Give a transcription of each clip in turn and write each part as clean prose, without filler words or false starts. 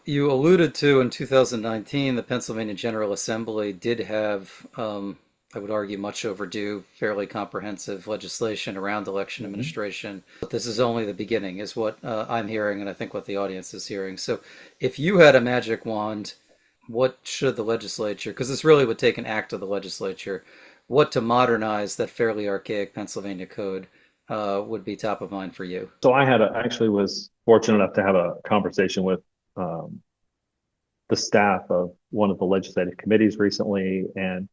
you alluded to in 2019, the Pennsylvania General Assembly did have, I would argue, much overdue, fairly comprehensive legislation around election Mhm. administration. But this is only the beginning, is what I'm hearing, and I think what the audience is hearing. So, if you had a magic wand, what should the legislature, because this really would take an act of the legislature, what to modernize that fairly archaic Pennsylvania code would be top of mind for you? So actually was fortunate enough to have a conversation with um, the staff of one of the legislative committees recently, and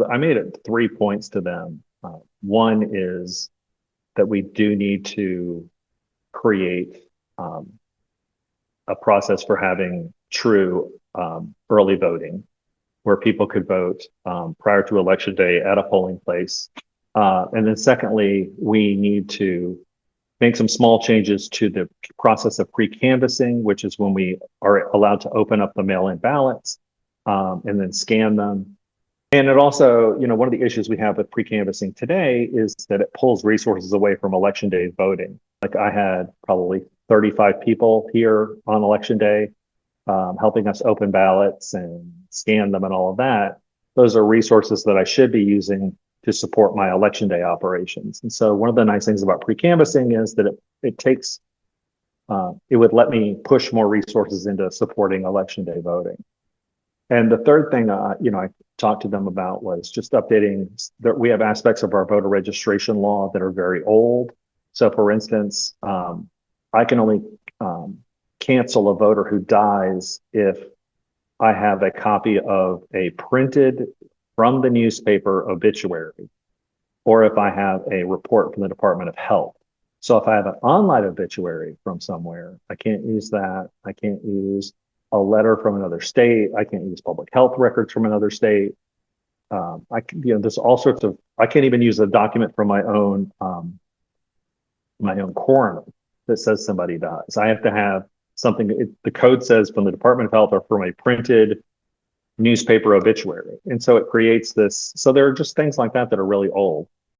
I made it 3 points to them. One is that we do need to create um, a process for having true early voting, where people could vote prior to election day at a polling place. And then secondly, we need to make some small changes to the process of pre-canvassing, which is when we are allowed to open up the mail-in ballots and then scan them. And it also, one of the issues we have with pre-canvassing today is that it pulls resources away from election day voting. Like I had probably 35 people here on election day helping us open ballots and scan them and all of that. Those are resources that I should be using to support my election day operations. And so one of the nice things about pre-canvassing is that it would let me push more resources into supporting election day voting. And the third thing, I talked to them about was just updating that we have aspects of our voter registration law that are very old. So, for instance, I can only cancel a voter who dies if I have a copy of a printed from the newspaper obituary, or if I have a report from the Department of Health. So if I have an online obituary from somewhere, I can't use that. I can't use a letter from another state. I can't use public health records from another state. There's all sorts of. I can't even use a document from my own coroner that says somebody dies. I have to have something. The code says from the Department of Health or from a printed newspaper obituary, and so it creates this. So there are just things like that that are really old.